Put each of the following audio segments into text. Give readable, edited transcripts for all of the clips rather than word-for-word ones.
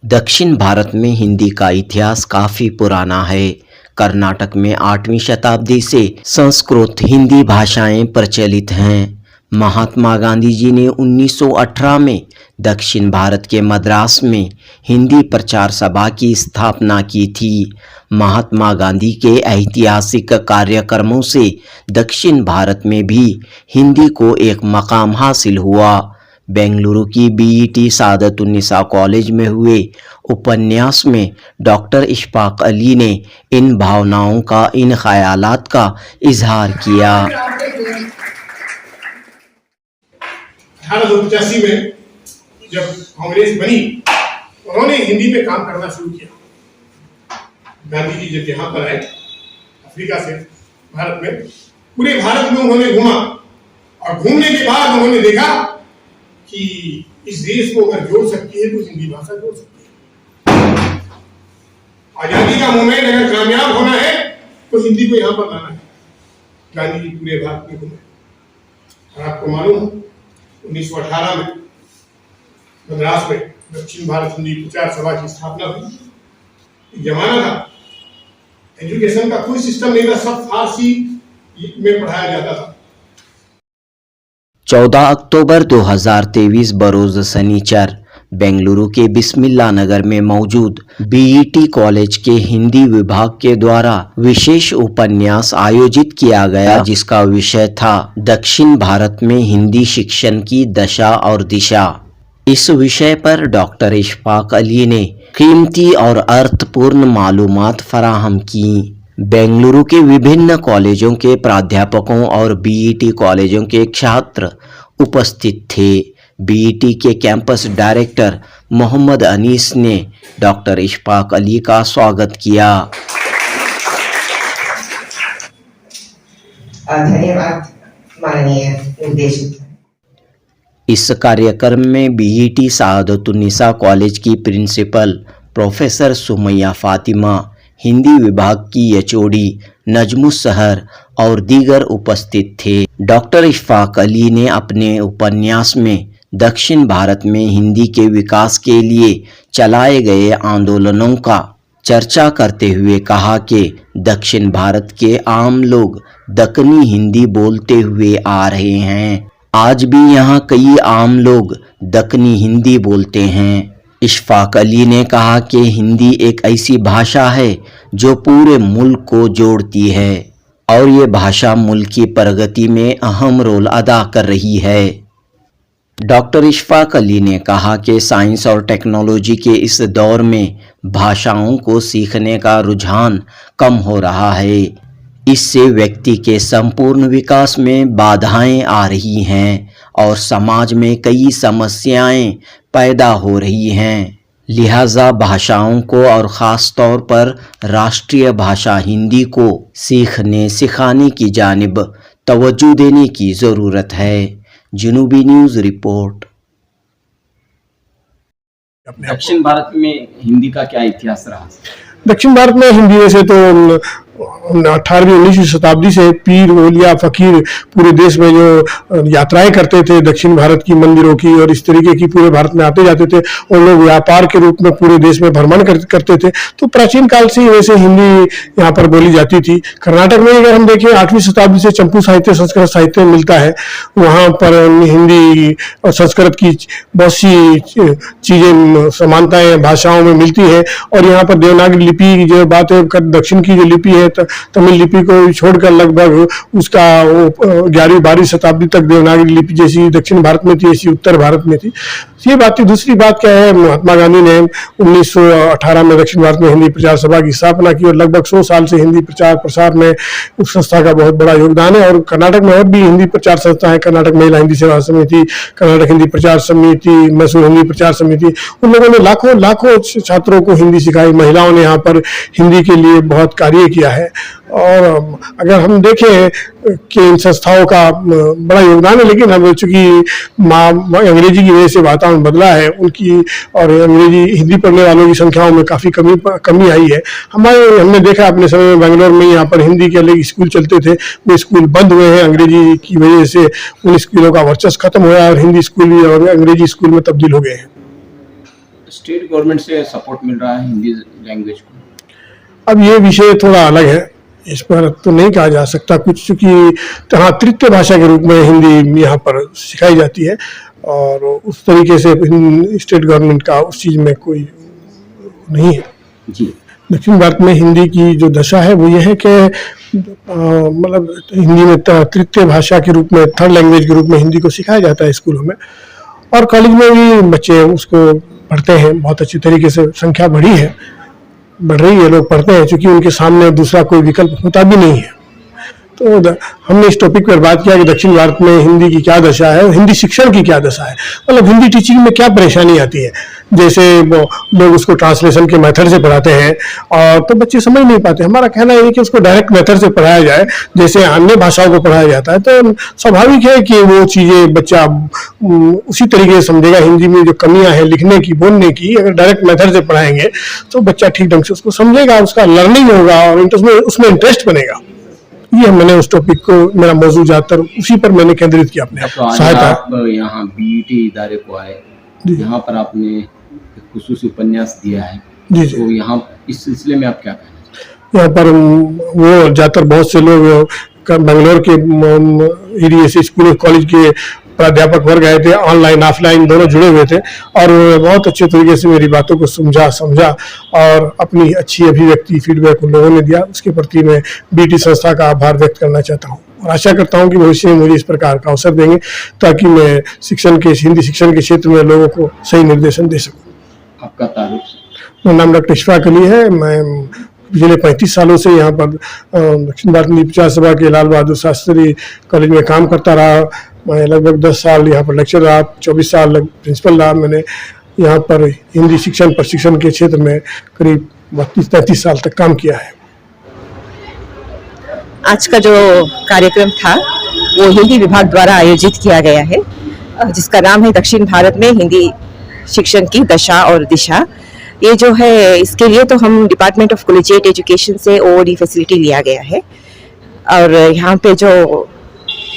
दक्षिण भारत में हिंदी का इतिहास काफी पुराना है। कर्नाटक में 8वीं शताब्दी से संस्कृत हिंदी भाषाएं प्रचलित हैं। महात्मा गांधी जी ने 1918 में दक्षिण भारत के मद्रास में हिंदी प्रचार सभा की स्थापना की थी। महात्मा गांधी के ऐतिहासिक कार्यक्रमों से दक्षिण भारत में भी हिंदी को एक मकाम हासिल हुआ। बेंगलुरु की बीईटी सादतुन्निसा कॉलेज में हुए उपन्यास में डॉक्टर इशफाक अली ने इन भावनाओं का, इन ख्यालात का इजहार किया। 1885 में जब कांग्रेस बनी, उन्होंने हिंदी में काम करना शुरू किया। गांधी जी जब यहाँ पर आए अफ्रीका से भारत में, पूरे भारत में उन्होंने घूमा और घूमने के बाद उन्होंने देखा कि इस देश को अगर जोड़ सकती है तो हिंदी भाषा जोड़ सकती है। आजादी का मूवमेंट अगर कामयाब होना है तो हिंदी को यहाँ पर लाना है। गांधी जी पूरे भारत में घूमे और आपको मालूम है 1918 में मद्रास में दक्षिण भारत हिंदी प्रचार सभा की स्थापना हुई। जमाना था एजुकेशन का कोई सिस्टम नहीं था, सब फारसी में पढ़ाया जाता था। 14 अक्टूबर 2023 बरोज शनिचर बेंगलुरु के बिस्मिल्ला नगर में मौजूद बीईटी कॉलेज के हिंदी विभाग के द्वारा विशेष उपन्यास आयोजित किया गया, जिसका विषय था दक्षिण भारत में हिंदी शिक्षण की दशा और दिशा। इस विषय पर डॉक्टर इशफाक अली ने कीमती और अर्थपूर्ण मालूमात फराहम की। बेंगलुरु के विभिन्न कॉलेजों के प्राध्यापकों और बीईटी कॉलेजों के छात्र उपस्थित थे। बीईटी के कैंपस डायरेक्टर मोहम्मद अनीस ने डॉक्टर इशफाक अली का स्वागत किया। धन्यवाद माननीय निर्देशक। इस कार्यक्रम में बीईटी सादतुन्निसा कॉलेज की प्रिंसिपल प्रोफेसर सुमैया फातिमा, हिंदी विभाग की एचओडी नजमुस्सहर और दीगर उपस्थित थे। डॉक्टर इशफाक अली ने अपने उपन्यास में दक्षिण भारत में हिंदी के विकास के लिए चलाए गए आंदोलनों का चर्चा करते हुए कहा कि दक्षिण भारत के आम लोग दक्कनी हिंदी बोलते हुए आ रहे हैं। आज भी यहाँ कई आम लोग दक्कनी हिंदी बोलते हैं। इशफाक अली ने कहा कि हिंदी एक ऐसी भाषा है जो पूरे मुल्क को जोड़ती है और ये भाषा मुल्क की प्रगति में अहम रोल अदा कर रही है। डॉक्टर इशफाक अली ने कहा कि साइंस और टेक्नोलॉजी के इस दौर में भाषाओं को सीखने का रुझान कम हो रहा है। इससे व्यक्ति के संपूर्ण विकास में बाधाएं आ रही हैं और समाज में कई समस्याएं पैदा हो रही हैं। लिहाजा भाषाओं को और ख़ास तौर पर राष्ट्रीय भाषा हिंदी को सीखने सिखाने की जानिब तवज्जो देने की ज़रूरत है। जनूबी न्यूज़ रिपोर्ट। दक्षिण भारत में हिंदी का क्या इतिहास रहा? दक्षिण भारत में हिंदी वैसे तो 18वीं 19वीं शताब्दी से पीर औलिया फकीर पूरे देश में जो यात्राएं करते थे दक्षिण भारत की मंदिरों की, और इस तरीके की पूरे भारत में आते जाते थे और लोग व्यापार के रूप में पूरे देश में भ्रमण करते थे। तो प्राचीन काल से ही वैसे हिंदी यहाँ पर बोली जाती थी। कर्नाटक में अगर हम देखें 8वीं शताब्दी से चंपू साहित्य संस्कृत साहित्य मिलता है, वहाँ पर हिंदी और संस्कृत की बहुत सी चीजें समानताएं भाषाओं में मिलती है। और यहाँ पर देवनागरी लिपि की जो बात है, दक्षिण की जो लिपि है तमिल लिपि को छोड़कर लगभग उसका 11वीं-12वीं शताब्दी तक देवनागरी लिपि जैसी दक्षिण भारत में थी, ऐसी उत्तर भारत में थी। ये बात थी। दूसरी बात क्या है, महात्मा गांधी ने 1918 में दक्षिण भारत में हिंदी प्रचार सभा की स्थापना की और लगभग 100 साल से हिंदी प्रचार प्रसार में उस संस्था का बहुत बड़ा योगदान है। और कर्नाटक में और भी हिंदी प्रचार संस्था है, कर्नाटक महिला हिंदी सेवा समिति, कर्नाटक हिंदी प्रचार समिति, मैसूर हिंदी प्रचार समिति। उन लोगों ने लाखों छात्रों को हिंदी सिखाई। महिलाओं ने यहाँ पर हिंदी के लिए बहुत कार्य किया है। और अगर हम देखें कि इन संस्थाओं का बड़ा योगदान है, लेकिन अब चूंकि अंग्रेजी की वजह से वातावरण बदला है उनकी, और अंग्रेजी हिंदी पढ़ने वालों की संख्याओं में काफ़ी कमी आई है। हमने देखा अपने समय में बेंगलोर में यहाँ पर हिंदी के अलग स्कूल चलते थे, वो स्कूल बंद हुए हैं अंग्रेजी की वजह से। उन स्कूलों का वर्चस्व खत्म हुआ और हिंदी स्कूल भी अंग्रेजी स्कूल में तब्दील हो गए हैं। स्टेट गवर्नमेंट से सपोर्ट मिल रहा है हिंदी लैंग्वेज को? अब ये विषय थोड़ा अलग है, इस पर तो नहीं कहा जा सकता कुछ, क्योंकि यहाँ तृतीय भाषा के रूप में हिंदी यहाँ पर सिखाई जाती है और उस तरीके से स्टेट गवर्नमेंट का उस चीज़ में कोई नहीं है जी। दक्षिण भारत में हिंदी की जो दशा है वो ये है कि मतलब हिंदी में तृतीय भाषा के रूप में, थर्ड लैंग्वेज के रूप में हिंदी को सिखाया जाता है स्कूलों में, और कॉलेज में भी बच्चे उसको पढ़ते हैं। बहुत अच्छी तरीके से संख्या बढ़ रही है, लोग पढ़ते हैं, क्योंकि उनके सामने दूसरा कोई विकल्प होता भी नहीं है। तो हमने इस टॉपिक पर बात किया कि दक्षिण भारत में हिंदी की क्या दशा है और हिंदी शिक्षण की क्या दशा है, मतलब हिंदी टीचिंग में क्या परेशानी आती है। जैसे लोग उसको ट्रांसलेशन के मेथड से पढ़ाते हैं और तो बच्चे समझ नहीं पाते। हमारा कहना है कि उसको डायरेक्ट मेथड से पढ़ाया जाए, जैसे अन्य भाषाओं को पढ़ाया जाता है, तो स्वाभाविक है कि वो चीज़ें बच्चा उसी तरीके से समझेगा। हिंदी में जो कमियां हैं लिखने की, बोलने की, अगर डायरेक्ट मेथड से पढ़ाएंगे तो बच्चा ठीक ढंग से उसको समझेगा, उसका लर्निंग होगा और उसमें इंटरेस्ट बनेगा। ये मैंने उस टॉपिक को, मेरा मौजूद ज्यादातर उसी पर मैंने केंद्रित किया अपने तो सहायता। आप यहाँ बीईटी इदारे को आए, यहाँ पर आपने एक खुसूसी उपन्यास दिया है, जी जी। तो यहाँ इस सिलसिले में आप क्या कहना? यहाँ पर वो ज्यादातर बहुत से लोग बेंगलोर के एरिया से स्कूल कॉलेज के प्राध्यापक वर्ग आए थे, ऑनलाइन ऑफलाइन दोनों जुड़े हुए थे, और उन्होंने बहुत अच्छे तरीके से मेरी बातों को समझा और अपनी अच्छी अभिव्यक्ति फीडबैक उन लोगों ने दिया। उसके प्रति मैं बीटी संस्था का आभार व्यक्त करना चाहता हूँ और आशा करता हूँ कि भविष्य में मुझे इस प्रकार का अवसर देंगे ताकि मैं हिंदी शिक्षण के क्षेत्र में लोगों को सही निर्देशन दे सकूँ। आपका तारुफ? मेरा नाम डॉक्टर इशफाक अली है। मैं पिछले 35 सालों से यहाँ पर दक्षिण भारत हिंदी प्रचार सभा के लाल बहादुर शास्त्री कॉलेज में काम करता रहा। मैं लगभग 10 साल यहाँ पर लेक्चर रहा, 24 साल प्रिंसिपल रहा। मैंने यहाँ पर हिंदी शिक्षण प्रशिक्षण के क्षेत्र में करीब 32-33 साल तक काम किया है। आज का जो कार्यक्रम था वो हिंदी विभाग द्वारा आयोजित किया गया है, जिसका नाम है दक्षिण भारत में हिंदी शिक्षण की दशा और दिशा। ये जो है, इसके लिए तो हम डिपार्टमेंट ऑफ कॉलेजिएट एजुकेशन से ओडी फैसिलिटी लिया गया है और यहाँ पे जो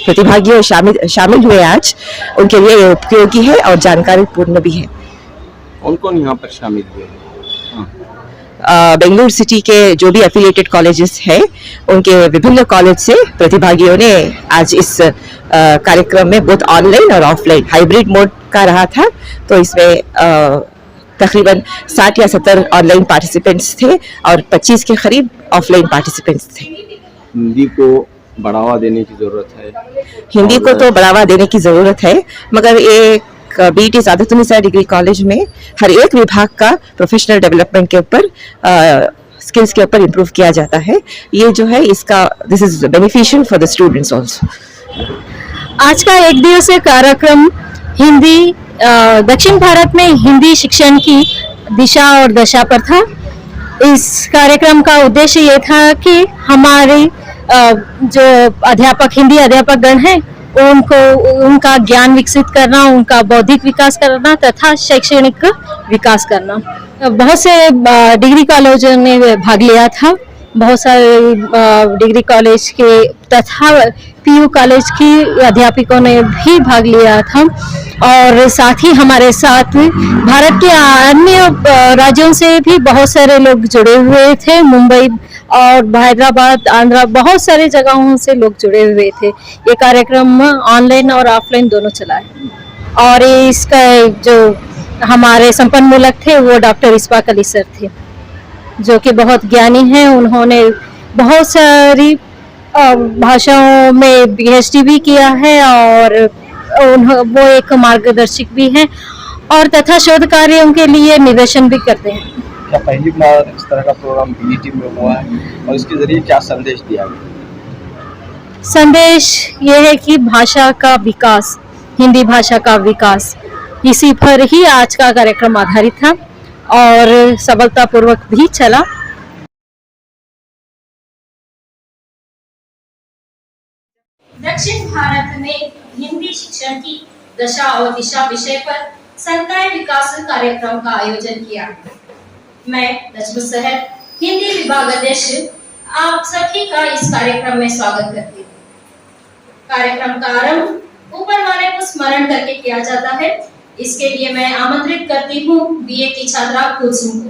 प्रतिभागी शामिल हुए आज, उनके लिए उपयोगी है और जानकारी पूर्ण भी है। कौन कौन यहाँ पर शामिल हुए? बेंगलुरु सिटी के जो भी एफिलिएटेड कॉलेजेस हैं, उनके विभिन्न कॉलेज से प्रतिभागियों ने आज इस कार्यक्रम में बहुत ऑनलाइन और ऑफलाइन हाइब्रिड मोड का रहा था, तो इसमें तकरीबन 60 या 70 ऑनलाइन पार्टिसिपेंट्स थे और 25 के करीब ऑफलाइन पार्टिसिपेंट्स थे। हिंदी को बढ़ावा देने की जरूरत है। हिंदी को तो बढ़ावा देने की जरूरत है, मगर एक बीईटी सादतुन्निसा डिग्री कॉलेज में हर एक विभाग का प्रोफेशनल डेवलपमेंट के ऊपर स्किल्स के ऊपर इम्प्रूव किया जाता है। ये जो है इसका this is beneficial for the students also. आज का एक दिवसीय कार्यक्रम हिंदी दक्षिण भारत में हिंदी शिक्षण की दिशा और दशा पर था। इस कार्यक्रम का उद्देश्य ये था कि हमारे जो हिंदी अध्यापक गण हैं, उनका ज्ञान विकसित करना, उनका बौद्धिक विकास करना तथा शैक्षणिक विकास करना। बहुत से डिग्री कॉलेजों ने भाग लिया था, बहुत सारे डिग्री कॉलेज के तथा पीयू कॉलेज की अध्यापकों ने भी भाग लिया था और साथ ही हमारे साथ भारत के अन्य राज्यों से भी बहुत सारे लोग जुड़े हुए थे। मुंबई और हैदराबाद, आंध्रा, बहुत सारे जगहों से लोग जुड़े हुए थे। ये कार्यक्रम ऑनलाइन और ऑफलाइन दोनों चला है और इसका जो हमारे संपन्नमूलक थे वो डॉक्टर इशफाक अली सर थे, जो कि बहुत ज्ञानी हैं। उन्होंने बहुत सारी भाषाओं में पीएचडी भी किया है और वो एक मार्गदर्शक भी हैं और तथा शोध कार्यों के लिए निवेदन भी करते हैं। क्या पहली बार इस तरह का प्रोग्राम बीईटी में हुआ है और इसके जरिए क्या संदेश दिया गया? संदेश ये है कि भाषा का विकास, हिंदी भाषा का विकास, इसी पर ही आज का कार्यक्रम आधारित था और सफलतापूर्वक भी चला। दक्षिण भारत में हिंदी शिक्षण की दशा और दिशा विषय पर संकाय विकास कार्यक्रम का आयोजन किया। मैं नजमुस सहर, हिंदी विभाग अध्यक्ष, आप सभी का इस कार्यक्रम में स्वागत करती हूँ। कार्यक्रम का आरंभ ऊपर वाले को स्मरण करके किया जाता है इसके लिए मैं आमंत्रित करती हूँ बीए की छात्रा कुलसुम को।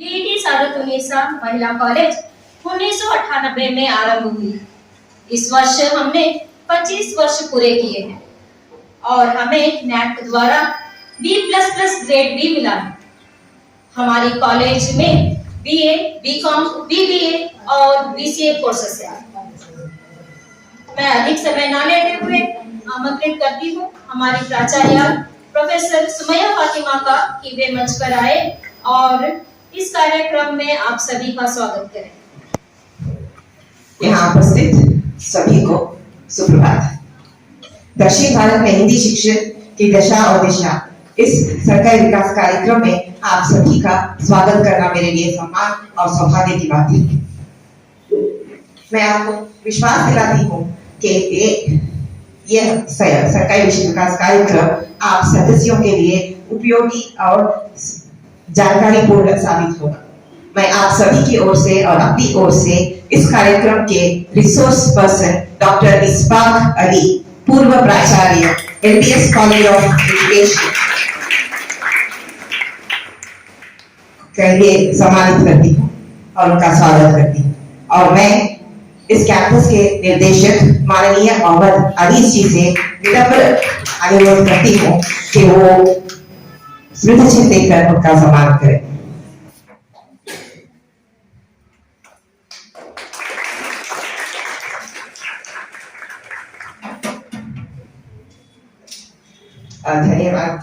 बीईटी सादतुन्निसा महिला कॉलेज 1998 में आरंभ हुई। इस वर्ष हमने 25 वर्ष पूरे किए हैं और हमें नैक द्वारा B++ ग्रेड भी मिला है। हमारी कॉलेज में BA, BCom, BBA और BCA कोर्सेस हैं। मैं अधिक समय न लेते हुए आमंत्रित करती हूँ हमारी प्राचार्य प्रोफेसर सुमैया फातिमा का कि वे मंच पर आए और इस कार्यक्रम में आप सभी का स्वागत करें। यहाँ उपस्थित सभी को सुप्रभात। दक्षिण भारत में हिंदी शिक्षण की दशा और दिशा इस सरकारी विकास कार्यक्रम में आप सभी का स्वागत करना मेरे लिए सम्मान और सौभाग्य की बात है। मैं आपको विश्वास दिलाती हूँ कि यह सरकारी विकास कार्यक्रम आप सदस्यों के लिए उपयोगी और जानकारीपूर्ण साबित होगा। मैं आप सभी की ओर से और अपनी ओर से इस कार्यक्रम के resource person doctor Isbaq Ali, पूर्व प्राचार्य LBS कॉलेज ऑफ एजुकेशन के लिए सम्मानित करती हूँ और उनका स्वागत करती हूँ। और मैं इस कैंपस के निर्देशक माननीय मोहम्मद अलीस जी से विनम्र अनुरोध करती हूँ कि वो स्मृति चिन्ह देकर उनका सम्मान करें। धन्यवाद।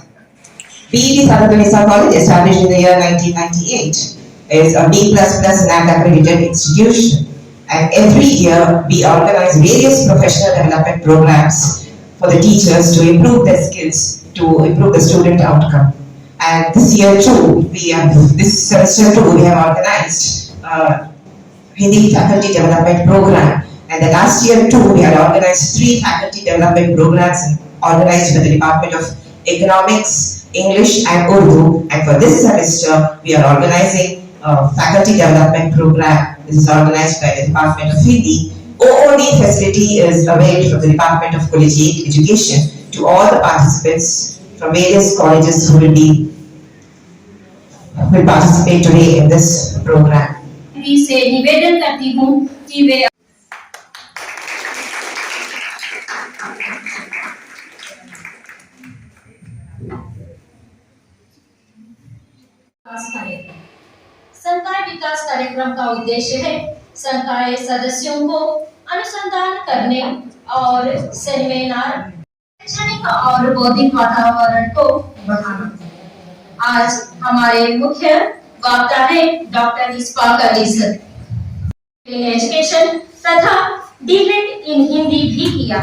BET Sadattunnisa College, established in the year 1998, is a B++ NAAC accredited institution, and every year we organize various professional development programs for the teachers to improve their skills, to improve the student outcome. And this year too, this semester too, we have organized Hindi faculty development program, and the last year too, we had organized 3 faculty development programs organized by the Department of Economics, English and Urdu, and for this semester we are organizing a faculty development program. This is organized by the Department of Hindi. OOD facility is available from the Department of Collegiate Education to all the participants from various colleges who will participate today in this program. से निवेदन करती हूँ कि वे संकाय विकास कार्यक्रम का उद्देश्य है संकाय सदस्यों को अनुसंधान करने और सेमिनार, शैक्षणिक और बौद्धिक वातावरण को बढ़ाना। आज हमारे मुख्य वक्ता है doctor Isbaq Ali sir. In education तथा डीलिट इन हिंदी भी किया,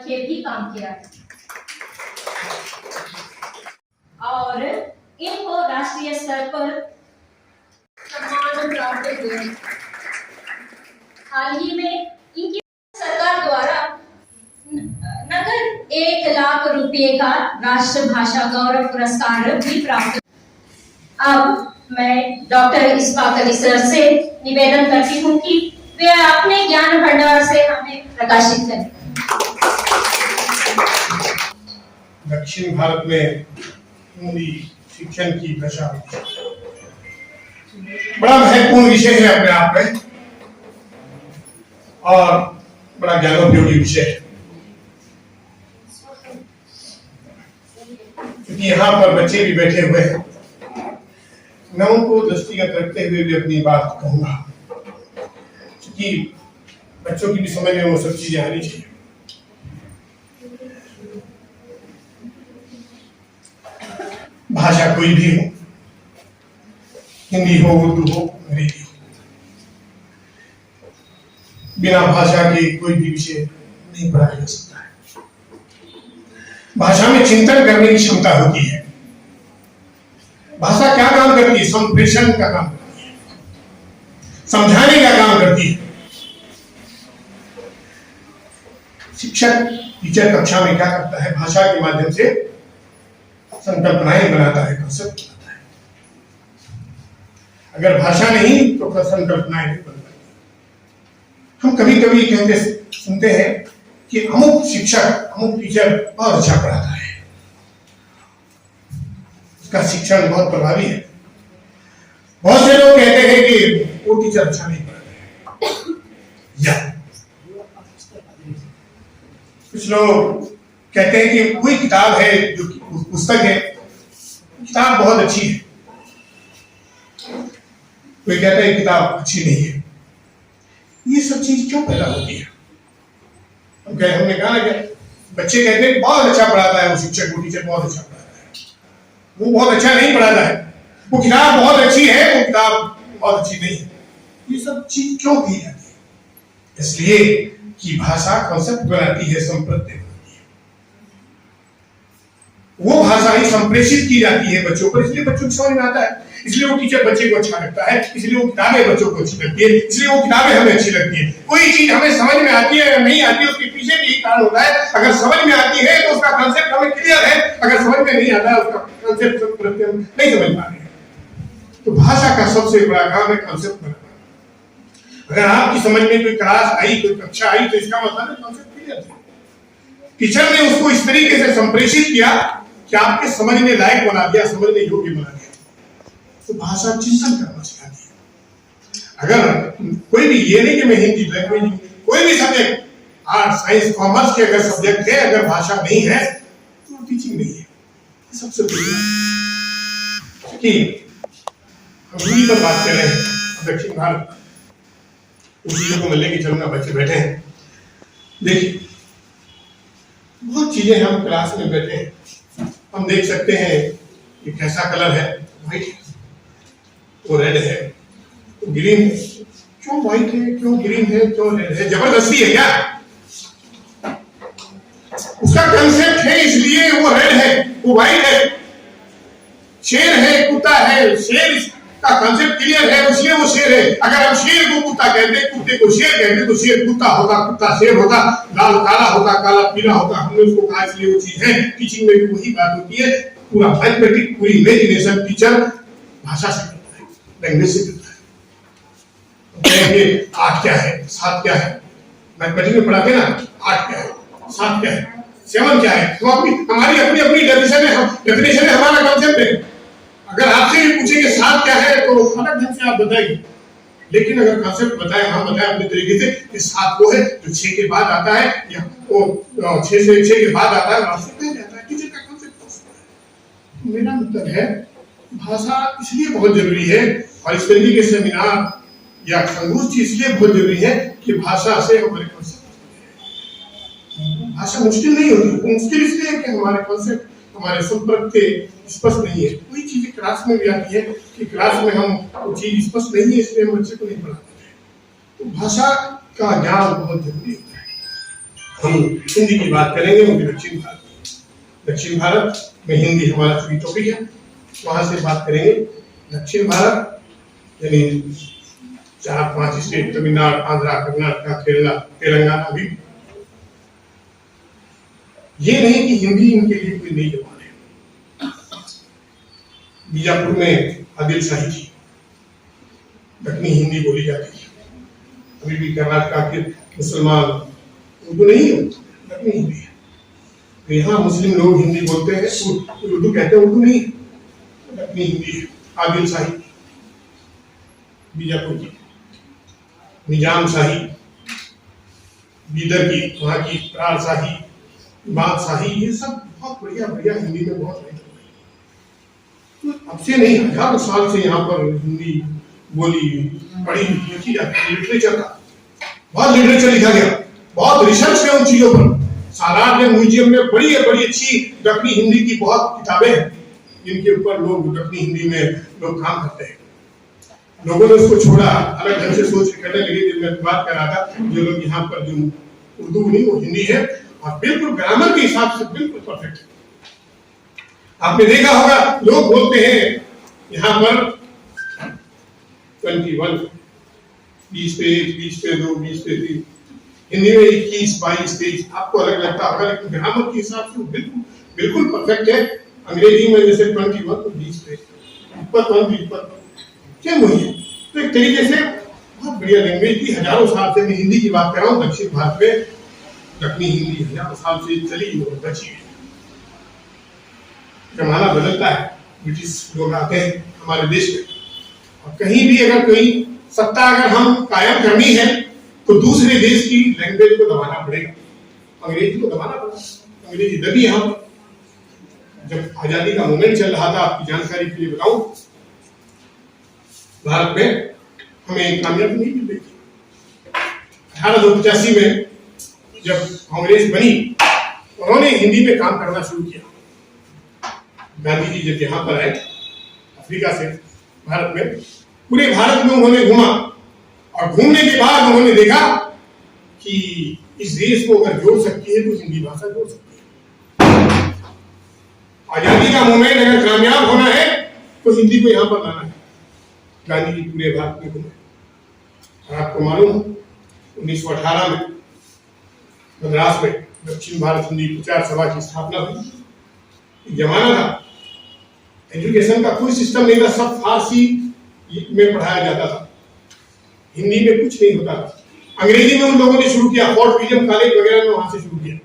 भी काम किया और इनको राष्ट्रीय स्तर पर सम्मान प्राप्त हुए। हाल ही में इनकी सरकार द्वारा नगद 1 लाख रुपए का राष्ट्रभाषा गौरव पुरस्कार भी प्राप्त। अब मैं डॉक्टर इस्बाक अली सर से निवेदन करती हूँ कि वे अपने ज्ञान भंडार से हमें प्रकाशित करें। दक्षिण भारत में हिंदी शिक्षण की दशा बड़ा महत्वपूर्ण विषय है अपने आप में और बड़ा ज्ञानोपयोगी विषय है, क्योंकि यहाँ पर बच्चे भी बैठे हुए हैं मैं उनको दृष्टिगत रखते हुए भी अपनी बात कहूंगा, क्योंकि बच्चों की भी समझ में वो सब चीजें आनी चाहिए। भाषा कोई भी हो, हिंदी हो, उर्दू हो, अंग्रेजी हो, बिना भाषा के कोई भी विषय नहीं पढ़ाया जा सकता है। भाषा में चिंतन करने की क्षमता होती है। भाषा क्या काम करती है? संप्रेषण का काम करती है, समझाने का काम करती है। शिक्षक, टीचर कक्षा में क्या करता है? भाषा के माध्यम से संकल्पनाएं बनाता है, कंसेप्ट बनाता है। अगर भाषा नहीं तो संकल्पनाएं नहीं बन पाती। हम कभी कभी कहते सुनते हैं कि अमुक शिक्षक, अमुक टीचर बहुत अच्छा पढ़ाता है, उसका शिक्षण बहुत प्रभावी है। बहुत से लोग कहते हैं कि वो टीचर अच्छा नहीं पढ़ाता है, या कुछ लोग कहते हैं कि कोई किताब है, जो पुस्तक है, किताब बहुत अच्छी है, कोई कहता है किताब अच्छी नहीं है। ये सब चीज क्यों पैदा होती है? हमने कहा ना कि बच्चे कहते हैं बहुत अच्छा पढ़ाता है वो शिक्षक, वो टीचर बहुत अच्छा पढ़ाता है, वो बहुत अच्छा नहीं पढ़ाता है, वो किताब बहुत अच्छी है, वो किताब बहुत अच्छी नहीं है। ये सब चीज क्यों की जाती है? इसलिए कि भाषा कॉन्सेप्ट बनाती है, संप्रत्यय बनाती है। वो भाषा ही संप्रेषित की जाती है बच्चों पर, इसलिए बच्चों को समझ में आता है, इसलिए वो टीचर बच्चे को अच्छा लगता है, इसलिए वो किताबें बच्चों को अच्छी लगती है, इसलिए वो किताबें हमें अच्छी लगती है। कोई चीज हमें समझ में आती है या नहीं आती है, उसके पीछे भी कारण होता है। अगर समझ में आती है तो उसका कॉन्सेप्ट हमें क्लियर है, अगर समझ में नहीं आता है उसका कॉन्सेप्ट नहीं समझ पा रहे हैं। तो भाषा का सबसे बड़ा काम है कॉन्सेप्ट बनाना। अगर आपकी समझ में कोई क्लास आई, कोई कक्षा आई, तो इसका मतलब है कॉन्सेप्ट क्लियर है। टीचर ने उसको इस तरीके से संप्रेषित किया कि आपके समझने लायक बना दिया, समझने योग्य बना दिया। तो भाषा चिंतन करना सिखाती है। अगर कोई भी, ये नहीं कि मैं हिंदी लैंग्वेज, कोई भी सब्जेक्ट, आर्ट, साइंस, कॉमर्स के अगर सब्जेक्ट है, अगर भाषा नहीं है तो टीचिंग नहीं है। सबसे कि हम हिंदी पर बात कर रहे हैं, दक्षिण भारत, उस चीजों को मैं लेके चलूंगा। बच्चे बैठे हैं, देखिए बहुत चीजें, हम क्लास में बैठे हैं, हम देख सकते हैं ये कैसा कलर है, व्हाइट है, वो रेड है, तो ग्रीन है। क्यों व्हाइट है, क्यों ग्रीन है, क्यों रेड है? जबरदस्ती है क्या? उसका कंसेप्ट है, इसलिए वो रेड है, वो व्हाइट है। शेर है, कुत्ता है, शेर का कंसेप्ट क्लियर है, इसलिए वो शेर है। अगर हम शेर को कुत्ता कहते, कुत्ते को शेर कहते, तो शेर कुत्ता होगा, कुत्ता शेर होगा, लाल काला होगा, काला पीला होगा। हमने उसको कहा इसलिए वो चीज है। टीचिंग में भी वही बात होती है। पूरा मैथमेटिक, पूरी इमेजिनेशन टीचर भाषा से करता है, लैंग्वेज से करता है। कहेंगे 8 क्या है, 7 क्या है, मैथमेटिक्स में पढ़ाते ना, 8 क्या है, 7 क्या है, 7 क्या है, तो हमारी अपनी अपनी डेफिनेशन है, हमारा कंसेप्ट है। अगर आपसे भी पूछेंगे 7 क्या है, तो अलग ढंग से आप बताएंगे, लेकिन अगर कंसेप्ट बताए, हम बताए अपने तरीके से कि 7 वो है जो 6 के बाद आता है, या वो 6 के बाद आता है, आपसे कह जाता है टीचर का कंसेप्ट हो सकता है। मेरा मतलब है भाषा इसलिए बहुत जरूरी है, और इस तरीके के सेमिनार या संगोष्ठी इसलिए बहुत जरूरी है कि भाषा से हमारे कंसेप्ट, भाषा मुश्किल नहीं होती, मुश्किल इसलिए है कि हमारे कंसेप्ट, हमारे संप्रत्यय स्पष्ट नहीं है। कोई चीजें क्लास में भी आती है कि क्लास में हम वो चीज स्पष्ट नहीं है, इसलिए हम बच्चे को नहीं पढ़ाते। तो भाषा का ज्ञान बहुत जरूरी होता है। हम हिंदी की बात करेंगे, उनके दक्षिण भारत में हिंदी हमारा चूंकि टॉपिक है, वहां से बात करेंगे। दक्षिण भारत यानी 4-5 स्टेट, तमिलनाडु, आंध्रा, कर्नाटक, केरला, तेलंगाना भी। ये नहीं कि हिंदी इनके लिए कोई नई जबान है। बीजापुर में आदिल शाही थी, दक्षिणी हिंदी बोली जाती है। अभी भी कर्नाटक के मुसलमान उर्दू नहीं है, दक्षिणी हिंदी है। तो यहाँ मुस्लिम लोग हिंदी बोलते हैं, उर्दू कहते हैं, उर्दू नहीं, दक्षिणी हिंदी है। आदिल शाही बीजापुर की, निजाम शाही बीदर की, वहाँ की प्रार शाही, बादशाही, ये सब बहुत बढ़िया बढ़िया हिंदी में बहुत है। अब से नहीं, हजारों साल से यहाँ पर हिंदी बोली पढ़ी लिखी जाती है। लिटरेचर का बहुत लिटरेचर लिखा गया, बहुत रिसर्च है उन चीजों पर। सालार में म्यूजियम में बड़ी अच्छी दक्षिणी हिंदी की बहुत किताबें हैं जिनके ऊपर लोग दक्षिणी हिंदी में लोग काम करते हैं। लोगों ने उसको छोड़ा, अलग ढंग से सोच करने लगे। जब मैं बात कर रहा था, जो लोग यहाँ पर जो उर्दू नहीं वो हिंदी है और बिल्कुल ग्रामर के हिसाब से बिल्कुल परफेक्ट है। आपने देखा होगा लोग बोलते हैं यहाँ पर 21, 20 पे 1, 20 पे 2, 20 पे 3, हिंदी में 21, 22, 23, आपको अलग लगता होगा, लेकिन ग्रामर के हिसाब से बिल्कुल परफेक्ट है। अंग्रेजी में जैसे 21 तो 20 पे 21 क्या वही है। तो एक तरीके से बहुत बढ़िया लैंग्वेज की हजारों साल से, मैं हिंदी की बात कर रहा हूँ, दक्षिण भारत में दक्षिणी हिंदी हजारों साल से चली और बची है। जमाना बदलता है, ब्रिटिश लोग आते हैं हमारे देश में, और कहीं भी अगर कोई सत्ता अगर हम कायम करनी है तो दूसरे देश की लैंग्वेज को दबाना पड़ेगा, अंग्रेजी को दबाना पड़ेगा। अंग्रेजी दबी यहाँ पर। जब आजादी का मूवमेंट चल रहा था, आपकी जानकारी के लिए बताऊं, भारत में हमें कामयाबी नहीं मिल रही थी। 1885 में जब कांग्रेस बनी, उन्होंने हिंदी में काम करना शुरू किया। गांधी जी जब यहाँ पर आए अफ्रीका से भारत में, पूरे भारत में उन्होंने घूमा, और घूमने के बाद उन्होंने देखा कि इस देश को अगर जोड़ सकती है तो हिंदी भाषा जोड़ सकती है। आजादी का मूवमेंट अगर कामयाब होना है तो हिंदी को यहाँ पर लाना है। गांधी जी पूरे भारत में घूमे, और आपको मालूम 1918 में मद्रास में दक्षिण भारत हिंदी प्रचार सभा की स्थापना हुई। जमाना था एजुकेशन का कोई सिस्टम नहीं था, सब फारसी में पढ़ाया जाता था, हिंदी में कुछ नहीं होता था। अंग्रेजी में उन लोगों ने शुरू किया, फोर्ट विलियम कॉलेज वगैरह में, वहां से शुरू किया।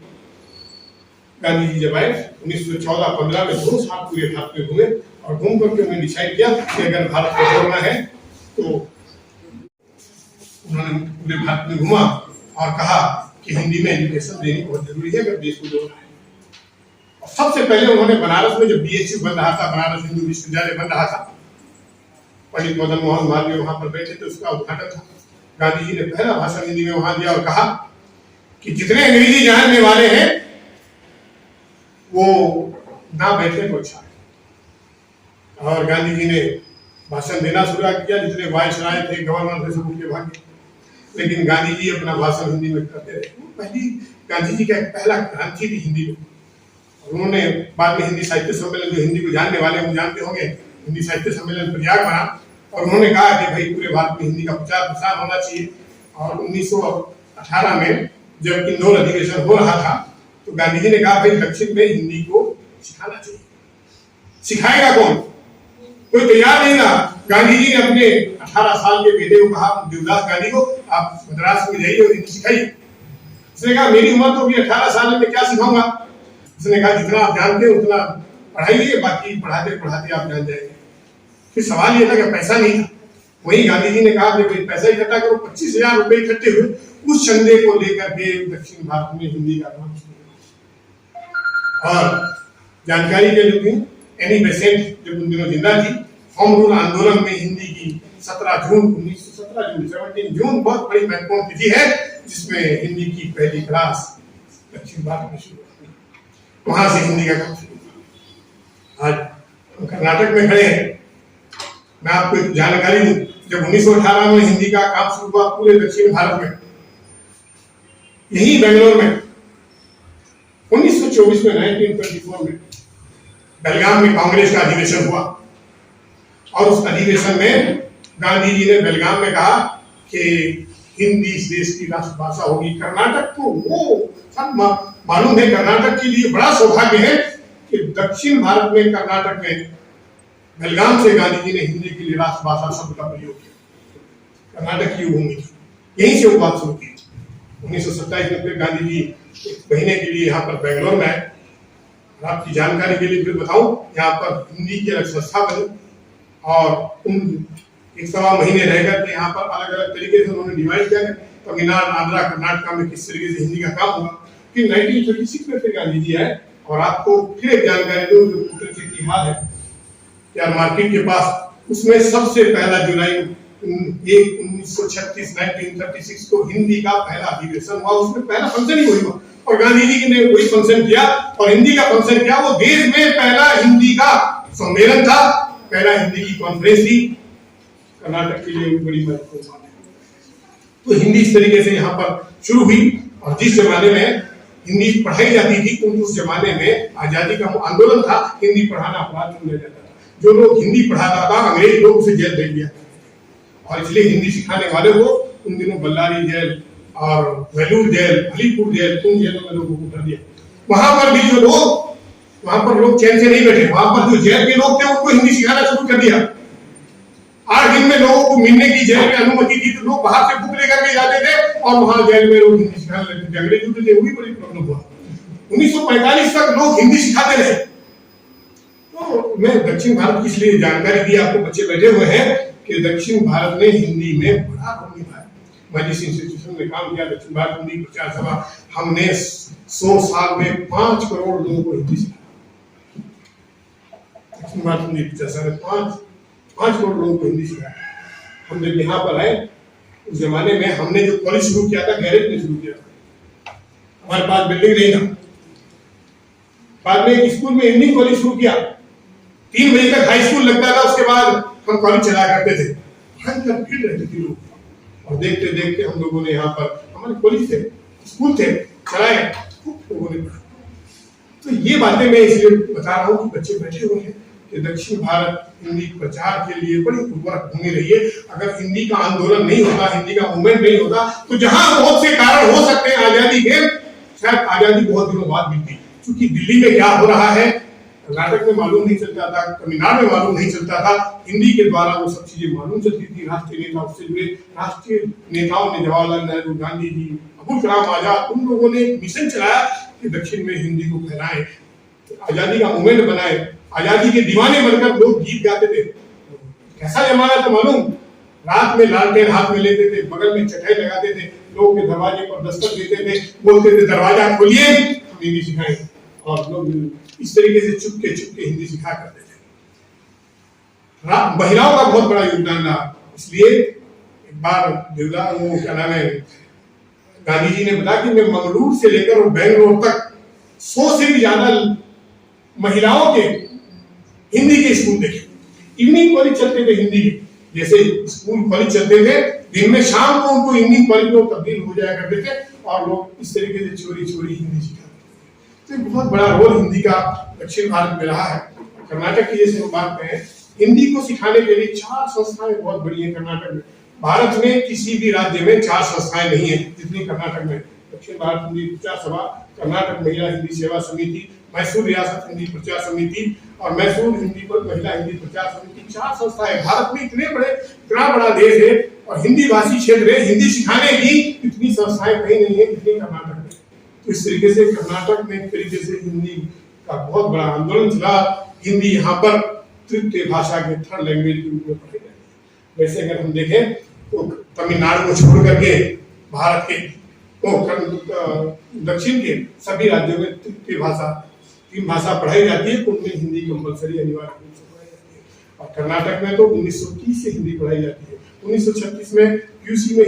गांधी जी जब आए 1914-15 में 2 साल पूरे भारत में घूमे, और घूम करके उन्होंने डिसाइड किया कि अगर भारत को जोड़ना है तो उन्होंने पूरे भारत में घूमा और कहा कि हिंदी में एजुकेशन देनी बहुत जरूरी है अगर देश को जोड़ना है। और सबसे पहले उन्होंने बनारस में जब BHU बन रहा था, बनारस हिंदू विश्वविद्यालय बन रहा था, पंडित मदन मोहन मालवीय वहां पर बैठे थे, उसका उद्घाटन था। गांधी जी ने पहला भाषण हिंदी में वहां दिया और कहा कि जितने अंग्रेजी जानने वाले हैं वो ना बैठे तो अच्छा है। और गांधी जी ने भाषण देना शुरू किया। जितने वायसराय थे, गवर्नर थे, सब उनके भागे, लेकिन गांधी जी अपना भाषण हिंदी में करते रहे। पहली गांधी जी का एक पहला क्रांति थी हिंदी में। उन्होंने बाद में हिंदी साहित्य सम्मेलन, जो हिंदी को जानने वाले हम जानते होंगे, हिंदी साहित्य सम्मेलन प्रयाग बना, और उन्होंने कहा कि भाई पूरे भारत में हिंदी का प्रचार प्रसार होना चाहिए। और 1918 में जब इंदौर अधिवेशन हो रहा था तो गांधी जी ने कहा भाई दक्षिण में हिंदी को सिखाना चाहिए। सिखाएगा कौन? कोई तैयार नहीं था। गांधी जी ने अपने 18 साल के बेटे को कहा, देवदास गांधी को, आप मद्रास में जाइए और हिंदी सिखाइए। उसने कहा मेरी उम्र तो अभी 18 साल में क्या सिखाऊंगा। उसने कहा जितना आप जानते हैं उतना पढ़ाइए, बाकी पढ़ाते पढ़ाते आप जान जाएंगे। फिर सवाल ये था कि पैसा नहीं था। वही गांधी जी ने कहा कि पैसा इकट्ठा करो। 25,000 रुपए इकट्ठे हुए, उस चंदे को लेकर के दक्षिण भारत में हिंदी का काम शुरू हुआ। और जानकारी के लिए एनी बेसेंट जब उन दिनों जिंदा थी, होम रूल आंदोलन में हिंदी की 17 जून बहुत बड़ी महत्वपूर्ण तिथि है, जिसमें हिंदी की पहली क्लास दक्षिण भारत में शुरू हुई। वहां से हिंदी का काम शुरू हुआ। आज हम कर्नाटक में खड़े हैं। मैं आपको एक जानकारी दूं, जब 1918 में हिंदी का काम शुरू हुआ पूरे दक्षिण भारत में, यही बेंगलोर में 1924 में 1924 में बेलगाम में कांग्रेस का अधिवेशन हुआ, और उस अधिवेशन में गांधी जी ने बेलगाम में कहा कि हिंदी इस देश की राष्ट्रभाषा होगी। कर्नाटक को वो सब मालूम है, कर्नाटक के लिए बड़ा सौभाग्य है कि दक्षिण भारत में कर्नाटक में बेलगाम से गांधी जी ने हिंदी के लिए राष्ट्रभाषा शब्द का प्रयोग किया। कर्नाटक की भूमि थी, यहीं से वो बात शुरू की। 1927 में फिर गांधी जी एक महीने के लिए यहाँ पर बेंगलोर में आए। आपकी जानकारी के लिए फिर बताऊं, यहाँ पर हिंदी की अलग संस्था बनी, और उन 1 महीने रह कर के यहाँ पर अलग अलग तरीके से उन्होंने डिवाइड किया। तमिलनाडु, आंध्रा, कर्नाटक में किस तरीके से हिंदी का काम हुआ। फिर 1936 में फिर गांधी जी आए, और आपको फिर एक जानकारी दूं जो कूटनीतिक की हाल है। या मार्केट के पास, उसमें सबसे पहला जुलाई 1936 को हिंदी का पहला अधिवेशन हुआ। उसमें पहला फंक्शन ही वही हुआ और गांधी जी ने वही फंक्शन किया और हिंदी का फंक्शन किया। वो देश में पहला हिंदी का सम्मेलन था, पहला हिंदी की कॉन्फ्रेंस थी। कर्नाटक के लिए बड़ी महत्वपूर्ण बात है। तो हिंदी इस तरीके से यहाँ पर शुरू हुई और जिस जमाने में हिंदी पढ़ाई जाती थी उस जमाने में आजादी का आंदोलन था, हिंदी पढ़ाना अपराध समझा जाता था। जो लोग हिंदी पढ़ाता था अंग्रेज लोग उसे जेल भेज दिया और इसलिए हिंदी सिखाने वाले को उन दिनों बल्लारी जेल और वेलूर जेल, अलीपुर जेल, उन जेलों में लोगों को कर दिया। वहां पर भी जो लोग, वहां पर लोग चैन से नहीं बैठे, वहां पर जो जेल के लोग थे उनको हिंदी सिखाना शुरू कर दिया। 8 दिन में लोगों को मिलने की जेल में अनुमति थी तो लोग बाहर से बुक लेकर के जाते थे और वहां जेल में लोग हिंदी सिखाने लगते थे। अंग्रेज होते थे, वो भी बड़ी प्रॉब्लम हुआ। 1945 तक लोग हिंदी सिखाते रहे। तो मैं दक्षिण भारत की इसलिए जानकारी दी, आपको बच्चे बैठे हुए हैं कि दक्षिण भारत ने हिंदी में बड़ा रोल निभाया। मैं जिस इंस्टीट्यूशन में काम किया, दक्षिण भारत हिंदी प्रचार सभा, हमने 100 साल में 5 करोड़ लोगों को हिंदी सिखाया। दक्षिण भारत हिंदी प्रचार सभा 5 करोड़ लोगों को हिंदी सिखाया। हम जब यहाँ पर आए उस जमाने में हमने जो कॉलेज शुरू किया था, गैरेज में शुरू किया था। हमारे पास बिल्डिंग नहीं था। बाद में एक स्कूल में इवनिंग कॉलेज शुरू किया। 3 बजे तक हाई स्कूल लगता था, उसके बाद हम कॉलेज चलाया करते थे। भयंकर भीड़ रहती थी लोग और देखते देखते हम लोगों ने यहाँ पर, हमारे कॉलेज थे, स्कूल थे, चलाए, खूब लोगों ने पढ़ा। तो ये बातें मैं इसलिए बता रहा हूँ कि बच्चे बैठे हुए हैं कि दक्षिण भारत हिंदी प्रचार के लिए बड़ी उर्वरक भूमि रही है। अगर हिंदी का आंदोलन नहीं होता, हिंदी का मूवमेंट नहीं होता, तो जहां बहुत से कारण हो सकते हैं आजादी के, शायद आजादी बहुत दिनों बाद मिलती। क्योंकि दिल्ली में क्या हो रहा है कर्नाटक में मालूम नहीं चलता था, तमिलनाडु में मालूम नहीं चलता था। हिंदी के द्वारा वो सब चीजें मालूम चलती थी। राष्ट्रीय नेता उससे जुड़े, राष्ट्रीय नेताओं ने जवाहरलाल नेहरू, गांधी जी, अबुल कलाम आजाद, उन लोगों ने मिशन चलाया कि दक्षिण में हिंदी को फैलाएं, आजादी का मूवमेंट बनाए। आजादी के दीवाने बनकर लोग गीत गाते थे। कैसा जमाना था मालूम? रात में लालटेन हाथ में लेते थे, बगल में चटाई लगाते थे, लोगों के दरवाजे पर दस्तक देते थे, बोलते थे दरवाजा खोलिए, हम हिंदी सिखाएंगे। और लोग इस तरीके से चुपके चुपके हिंदी सिखा करते थे। महिलाओं का बहुत बड़ा योगदान रहा। इसलिए एक बार वो क्या नाम है, गांधी जी ने बताया कि मैं मंगलूर से लेकर और बेंगलोर तक 100 से भी ज्यादा महिलाओं के हिंदी के स्कूल देखे। इवनिंग कॉलेज चलते थे हिंदी के, जैसे स्कूल कॉलेज चलते थे दिन में, शाम को उनको इवनिंग कॉलेज में तब्दील हो जाया करते थे और लोग इस तरीके से चोरी चोरी हिंदी सिखाते थे। तो बहुत बड़ा रोल हिंदी का दक्षिण भारत में रहा है। कर्नाटक की जैसे हम बात करें, हिंदी को सिखाने के लिए 4 संस्थाएं बहुत बड़ी है कर्नाटक में। भारत में किसी भी राज्य में 4 संस्थाएं नहीं है जितनी कर्नाटक में। दक्षिण भारत हिंदी प्रचार सभा, कर्नाटक महिला हिंदी सेवा समिति, मैसूर रियासत हिंदी प्रचार समिति और मैसूर हिंदी पर महिला हिंदी प्रचार समिति, 4 संस्थाएं। भारत में इतना बड़ा देश है और हिंदी भाषी क्षेत्र है, हिंदी सिखाने की इतनी संस्थाएं कहीं नहीं है जितनी कर्नाटक में। तो इस तरीके से कर्नाटक में एक तरीके से हिंदी का बहुत बड़ा आंदोलन चला। हिंदी यहाँ पर तृतीय भाषा के 3rd लैंग्वेज के रूप में पढ़ी जाती है। वैसे अगर हम देखें तो तमिलनाडु को छोड़ करके भारत के दक्षिण के सभी राज्यों में तृतीय भाषा 3 भाषा पढ़ाई जाती है, तो उनमें हिंदी कंपलसरी अनिवार्य रूप से पढ़ाई जाती है। और कर्नाटक में तो 1930 से हिंदी पढ़ाई जाती है। 1936 में यूसी में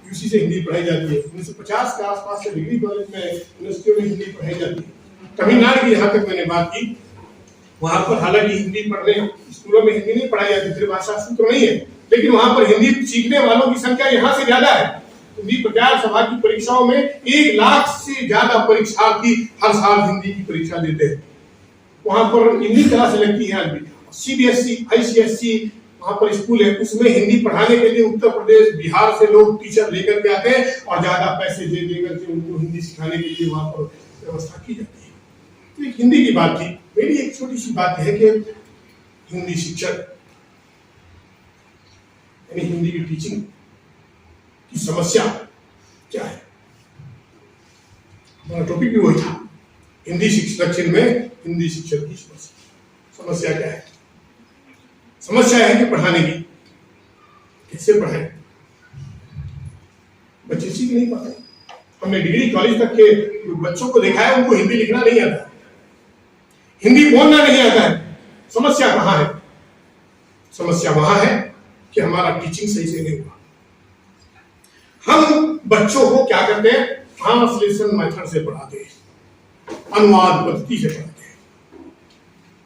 यूसी से हिंदी पढ़ाई जाती है। 1950 के आसपास से डिग्री कॉलेज में, यूनिवर्सिटियों में हिंदी पढ़ाई जाती है। तमिलनाडु की जहाँ तक मैंने बात की, वहां पर हालांकि हिंदी पढ़ने स्कूलों में हिंदी नहीं पढ़ाई जाती, त्रिभाषा सूत्र नहीं है, लेकिन वहां पर हिंदी सीखने वालों की संख्या यहाँ से ज्यादा है। हिंदी प्रचार सभा की परीक्षाओं में 1 लाख से ज्यादा परीक्षार्थी हर साल हिंदी की परीक्षा देते हैं। वहां पर हिंदी क्लास लगती है आज भी। सीबीएसई, आईसीएसई वहां पर स्कूल है, उसमें हिंदी पढ़ाने के लिए उत्तर प्रदेश, बिहार से लोग टीचर लेकर के आते हैं और ज्यादा पैसे दे देकर के उनको हिंदी सिखाने के लिए वहां पर व्यवस्था की जाती है। तो एक हिंदी की बात थी। मेरी एक छोटी सी बात है कि हिंदी शिक्षक यानी हिंदी की टीचिंग की समस्या क्या है। हमारा टॉपिक भी वही था, हिंदी शिक्षक दक्षिण में हिंदी शिक्षक की समस्या क्या है। समस्या है कि पढ़ाने की, कैसे पढ़ाएं, बच्चे सीख नहीं पाते। हमने डिग्री कॉलेज तक के बच्चों को देखा है, उनको हिंदी लिखना नहीं आता, हिंदी बोलना नहीं आता है। समस्या कहाँ है? समस्या वहां है कि हमारा टीचिंग सही से नहीं हुआ। हम बच्चों को क्या करते हैं, ट्रांसलेशन मेथड से पढ़ाते हैं, अनुवाद पद्धति से पढ़ाते हैं।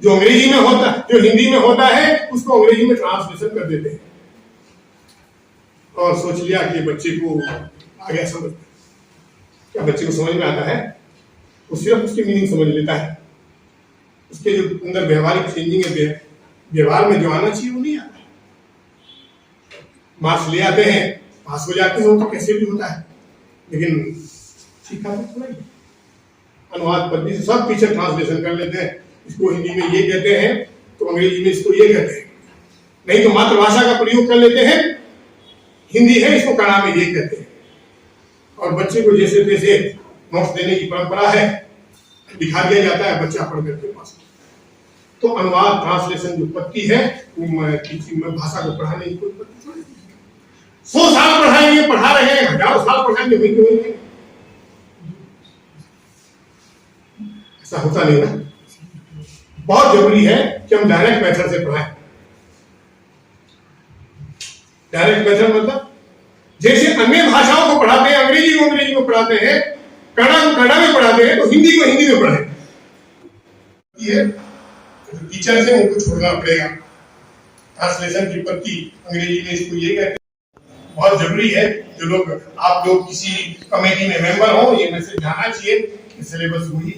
जो अंग्रेजी में होता है, जो हिंदी में होता है, उसको अंग्रेजी में ट्रांसलेशन कर देते हैं और सोच लिया कि बच्चे को आ गया समझ। क्या बच्चे को समझ में आता है? वो सिर्फ उसकी मीनिंग समझ लेता है, उसके जो अंदर व्यवहारिक चेंजिंग है, व्यवहार में जो आना चाहिए वो नहीं आता। मार्क्स ले आते हैं, पास हो जाते हैं, वो तो कैसे भी होता है, लेकिन सीखा तो थोड़ा ही। अनुवाद पद्धति से सब पीछे ट्रांसलेशन कर लेते हैं, इसको हिंदी में ये कहते हैं तो अंग्रेजी में इसको ये कहते हैं, नहीं तो मातृभाषा का प्रयोग कर लेते हैं, हिंदी है इसको कन्नड़ में ये कहते हैं, और बच्चे को जैसे तैसे नोट्स देने की परंपरा है, दिखा दिया जाता है, बच्चा पढ़ करके पास। तो अनुवाद ट्रांसलेशन जो पद्धति है वो टीचिंग में भाषा को पढ़ाने की कोई पद्धति थोड़ी। 100 साल पढ़ाएंगे, पढ़ा रहे हैं, हजारों साल पढ़ाएंगे, वही होंगे, ऐसा होता नहीं ना। बहुत जरूरी है कि हम डायरेक्ट मेथड से पढ़ाएं। डायरेक्ट मेथड मतलब जैसे अन्य भाषाओं को पढ़ाते हैं, अंग्रेजी को अंग्रेजी में पढ़ाते हैं, कन्नड़ को कन्नड़ में पढ़ाते हैं, तो हिंदी को हिंदी में पढ़ाएं। ये टीचर से उनको छोड़ना पड़ेगा। ट्रांसलेशन की पद्धति अंग्रेजी में इसको ये कहते हैं। बहुत जरूरी है, जो लोग आप लोग किसी कमेटी में मेंबर हो, ये मैसेज जाना चाहिए कि सिलेबस वही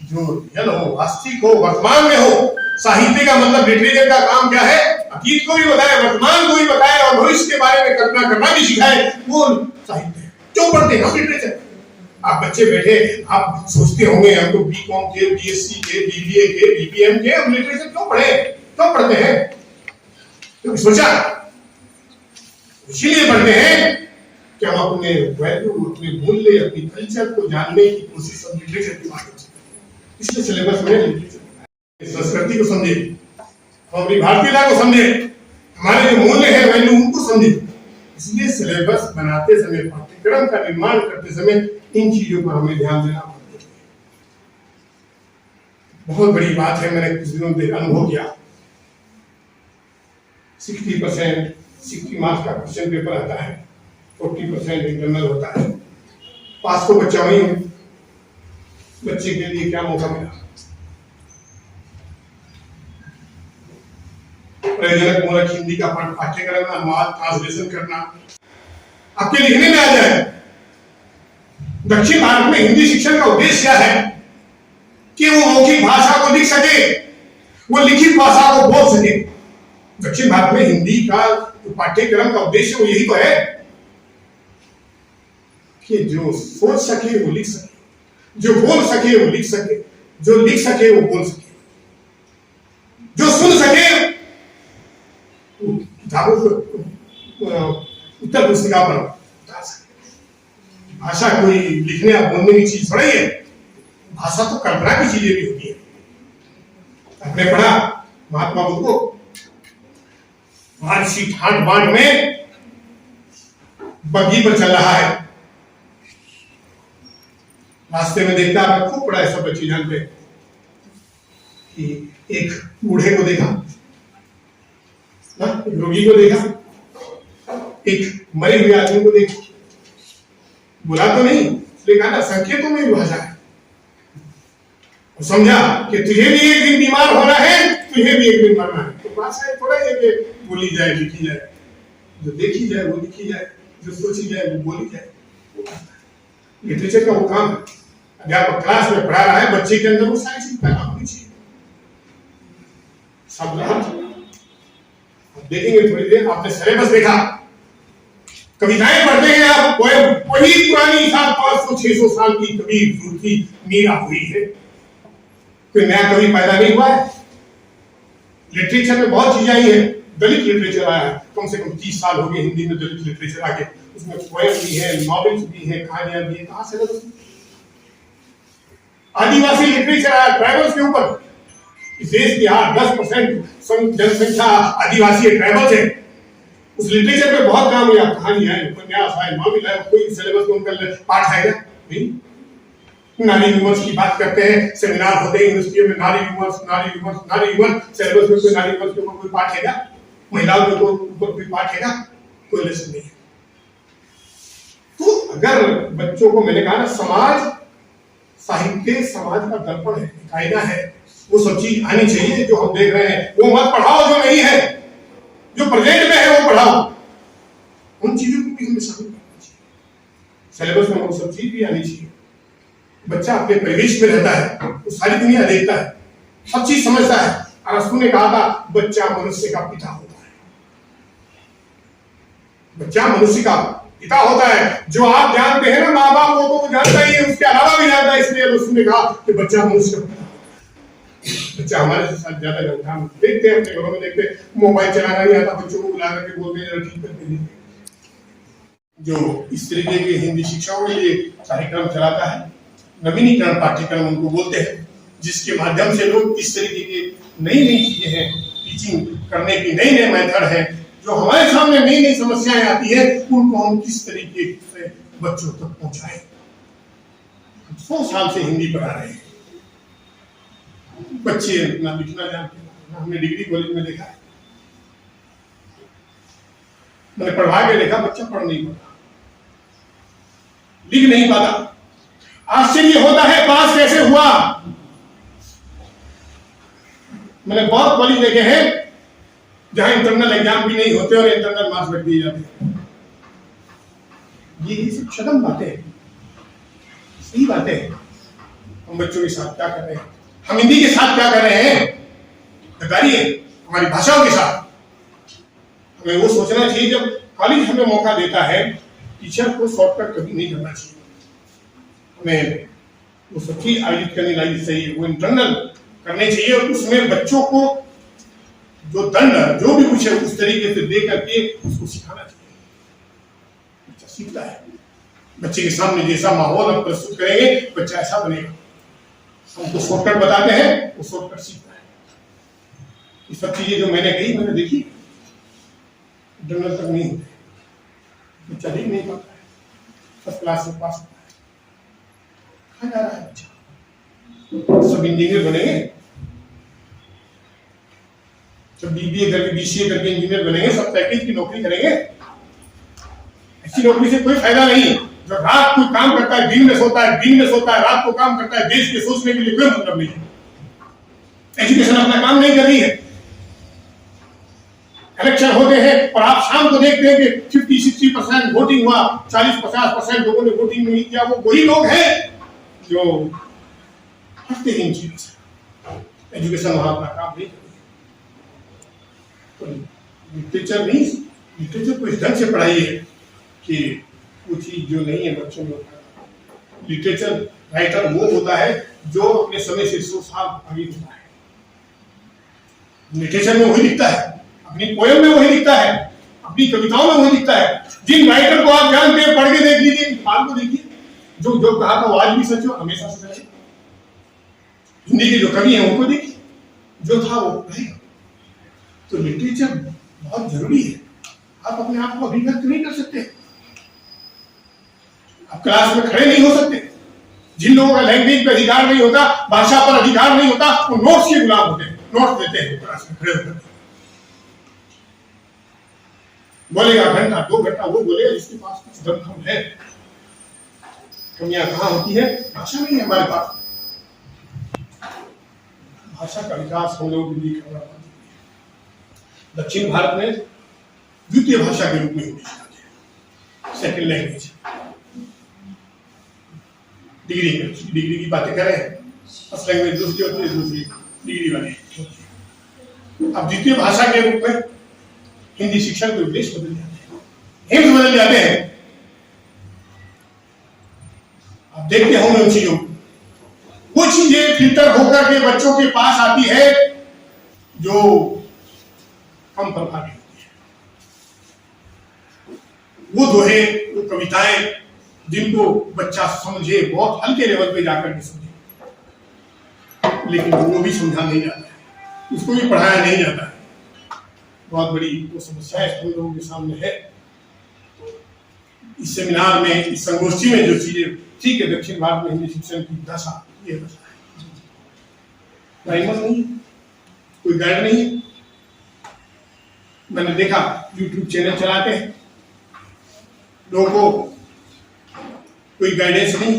जो रियल हो, वास्तविक हो, वर्तमान में हो। साहित्य का मतलब लिटरेचर का काम क्या है? अतीत को भी बताए, वर्तमान को भी बताए और भविष्य के बारे में कल्पना करना भी सिखाए, वो साहित्य है। क्यों पढ़ते हैं हम लिटरेचर? आप बच्चे बैठे, आप सोचते होंगे हमको बीकॉम के, बीएससी के, बीबीए के, बीपीएम के, हम लिटरेचर क्यों पढ़े, क्यों पढ़ते हैं? क्यों सोचा? इसीलिए पढ़ते हैं कि हम अपने वैल्यू, अपने मूल्य, अपनी कल्चर को जानने की कोशिश हम लिटरेचर के माध्यम से। इसलिए सिलेबस में लिटरेचर, संस्कृति को समझे, हमारी भारतीयता को समझे, हमारे जो मूल्य है, वैल्यू, उनको समझे। इसलिए सिलेबस बनाते समय, पाठ्यक्रम का निर्माण करते समय इन चीजों पर हमें ध्यान देना पड़ता है। बहुत बड़ी बात है, मैंने कुछ दिनों में अनुभव किया। 60 मार्क्स का क्वेश्चन पेपर आता है, 40% इंटरनल होता है, पास तो बच्चा वही है। बच्चे के लिए क्या मौका मिला? प्रयोजनक मूलक हिंदी का पाठ्यक्रम, अनुवाद, ट्रांसलेशन करना आपके लिखने में आ जाए। दक्षिण भारत में हिंदी शिक्षण का उद्देश्य क्या है? कि वो मौखिक भाषा को लिख सके, वो लिखित भाषा को बोल सके। दक्षिण भारत में हिंदी का जो पाठ्यक्रम का उद्देश्य वो यही तो है कि जो सोच सके वो लिख सके, जो बोल सके वो लिख सके, जो लिख सके वो बोल सके, जो सुन सके किताबों उत्तर पुस्तिका पर उतार सके। भाषा कोई लिखने या बोलने की चीज थोड़ी है, भाषा तो कल्पना की चीजें भी होती है। आपने पढ़ा महात्मा बुद्ध को, महर्षि ठाट बाट में बग्घी पर चल रहा है, रास्ते में देखता है, खूब पढ़ा है, सब बच्चे जानते हैं कि एक बूढ़े को देखा, एक रोगी को देखा, एक मरे हुए आदमी को देखा, बुला तो नहीं, इसलिए कहा ना संकेतों में भी भाषा है। समझा कि तुझे भी एक दिन बीमार होना है, तुझे भी एक दिन मरना है। तो भाषा थोड़ा है कि बोली जाए, लिखी जाए, जो देखी जाए वो लिखी जाए, जो सोची जाए वो बोली जाए। लिटरेचर का वो काम है। अध्यापक क्लास में पढ़ा रहा है, बच्चे के अंदर वो सारी चीज पैदा होनी चाहिए। शब्द देखेंगे थोड़ी देर, आपने सिलेबस देखा, कविताएं पढ़ते हैं आप, वही पुरानी 500-600 साल की कबीर, सूफी, मीरा हुई है, कोई नया कवि पैदा नहीं हुआ है। लिटरेचर में बहुत चीजें आई है, दलित लिटरेचर आया है, कम से कम 30 साल हो गए हिंदी में दलित लिटरेचर आके, उसमें पोएम भी है, नॉवेल्स भी है, कहानियां भी है। कहां से? आदिवासी लिटरेचर आया ट्राइबल्स के ऊपर। इस देश की 10% जनसंख्या आदिवासी ट्राइबल्स है। उस लिटरेचर पे बहुत काम हुआ, कहानी है, उपन्यास है, नॉवेल है, कोई सिलेबस में उनका पाठ है क्या? नहीं। नारी विमर्श की बात करते हैं, सेमिनार होते हैं यूनिवर्सिटी में, नारी विमर्श, सिलेबस में कोई नारी विमर्श के ऊपर कोई पाठ है क्या? महिलाओं के ऊपर कोई पाठ है क्या? कोई लेसन नहीं है। तो अगर बच्चों को, मैंने कहा ना, समाज साहित्य समाज का दर्पण है, कायदा है, वो सब चीज आनी चाहिए जो हम देख रहे हैं। वो मत पढ़ाओ जो नहीं है, जो प्रेजेंट में है वो पढ़ाओ। उन चीजों को भी हमें शामिल करना चाहिए, सिलेबस में वो सब चीज भी आनी चाहिए। बच्चा अपने परिवेश में रहता है, वो सारी दुनिया देखता है, सब चीज समझता है। अरस्तु ने कहा था बच्चा मनुष्य का पिता होता है, बच्चा मनुष्य का पिता होता है। जो आप जानते हैं ना माँ बाप को, तो वो जानता ही है, उसके अलावा भी जानता है। इसलिए अरस्तु ने कहा कि बच्चा मनुष्य का पिता होता है। बच्चा हमारे साथ ज्यादा व्यवधान देखते हैं, अपने घरों में देखते हैं, मोबाइल चलाना नहीं आता, बच्चों को बुला करके बोलते हैं ठीक करके दीजिए। जो इस तरीके के हिंदी शिक्षकों के लिए कार्यक्रम चलाता है, नवीनीकरण पाठ्यक्रम उनको बोलते हैं, जिसके माध्यम से लोग इस तरीके की नई नई चीजें हैं, टीचिंग करने की नई नई मेथड है, जो हमारे सामने नई नई समस्याएं आती है, उनको हम किस तरीके से बच्चों तक पहुंचाएं। 100 साल से हिंदी पढ़ा रहे हैं, बच्चे ना लिखना जानते हैं। हमने डिग्री कॉलेज में देखा है, मैंने पढ़वा के देखा, बच्चा पढ़ नहीं पाता, लिख नहीं पाता। आश्चर्य होता है पास कैसे हुआ। मैंने बहुत कॉलेज देखे हैं जहां इंटरनल एग्जाम भी नहीं होते और इंटरनल मार्क्स रख दिए जाते हैं। ये सब शर्म बातें हैं, सही बातें हैं। हम बच्चों के साथ क्या कर रहे हैं, हम हिंदी के साथ क्या कर रहे हैं, गद्दारी है हमारी भाषाओं के साथ। हमें वो सोचना चाहिए, जब कॉलेज हमें मौका देता है, टीचर को शॉर्टकट कभी नहीं करना चाहिए। हमें वो सब चीज आयोजित करनी चाहिए, वो इंटरनल करने चाहिए, और उसमें बच्चों को जो दंड जो भी कुछ है उस तरीके से दे करके उसको सिखाना चाहिए। बच्चा सीखता है, बच्चे के सामने जैसा माहौल हम प्रस्तुत करेंगे बच्चा ऐसा बनेगा। हम तो शॉर्टकट बताते हैं, वो शॉर्टकट सीखता है। ये सब चीजें जो मैंने कही, मैंने देखी, इंटरनल तक नहीं होते, बच्चा लिख नहीं पाता है, फर्स्ट क्लास में पास होता है। कहाँ जा रहा है बच्चा? सब इंजीनियर बनेंगे, सब बीबीए करके बीसीए करके इंजीनियर बनेंगे, सब पैकेज की नौकरी करेंगे। ऐसी नौकरी से कोई फायदा नहीं है। जो रात को काम करता है दिन में सोता है, दिन में सोता है रात को काम करता है, देश के सोचने के लिए कोई मतलब नहीं है। एजुकेशन अपना काम नहीं कर रही है। इलेक्शन होते हैं और आप शाम को देखते हैं कि 50-60% वोटिंग हुआ, 40-50% लोगों ने वोटिंग नहीं किया। वो वही लोग हैं जो हटते हैं इन चीजों से। एजुकेशन वहां अपना काम नहीं करती। तो लिटरेचर नहीं, लिटरेचर को इस ढंग से पढ़ाइए कि वो चीज जो नहीं है बच्चों में होता है। लिटरेचर राइटर वो होता है जो अपने समय से 100 साल आगे होता है। लिटरेचर में वही लिखता है, अपनी पोएम में वही लिखता है, अपनी कविताओं में वही लिखता है। जिन राइटर को आप जानते हैं, पढ़ के देख लीजिए, हाल को देखिए, जो जो कहा था वो आज भी सच हो, हमेशा सच है। हिंदी के जो कवि हैं उनको देखिए, जो था वो रहेगा। तो लिटरेचर बहुत जरूरी है। आप अपने आप को अभिव्यक्त नहीं कर सकते, आप क्लास में खड़े नहीं हो सकते। जिन लोगों का लैंग्वेज पर अधिकार नहीं होता, भाषा पर अधिकार नहीं होता, वो नोट्स के गुलाम होते हैं, नोट्स देते हैं क्लास में खड़े होकर। बोलेगा घंटा 2 घंटा वो बोलेगा जिसके पास कुछ दमखम है। कमियां कहाँ होती है? भाषा नहीं है हमारे पास। भाषा का विकास हम लोगों के लिए करना पड़ता है। दक्षिण भारत में द्वितीय भाषा के रूप में हिंदी सिखाते हैं, सेकेंड लैंग्वेज। डिग्री की बातें करें, फर्स्ट लैंग्वेज दूसरी होती है, दूसरी डिग्री वाली। अब द्वितीय भाषा के रूप में हिंदी शिक्षण के उद्देश्य बदल जाते हैं, एम्स बदल जाते हैं। आप देखते होंगे उन चीजों, वो चीजें फिल्टर होकर के बच्चों के पास आती है जो कम प्रभावी होती है। वो दोहे, वो कविताएं जिनको बच्चा समझे, बहुत हल्के लेवल पे जाकर के समझे, लेकिन वो भी समझा नहीं जाता है, उसको भी पढ़ाया नहीं जाता है। बहुत बड़ी वो समस्या हम लोगों के सामने है। इस सेमिनार में, इस संगोष्ठी में जो चीजें ठीक है, दक्षिण भारत में हिंदी शिक्षण की दशा ये दशा है, प्राइमर नहीं, कोई गाइड नहीं है। मैंने देखा यूट्यूब चैनल चलाते हैं, लोगों को कोई गाइडेंस नहीं,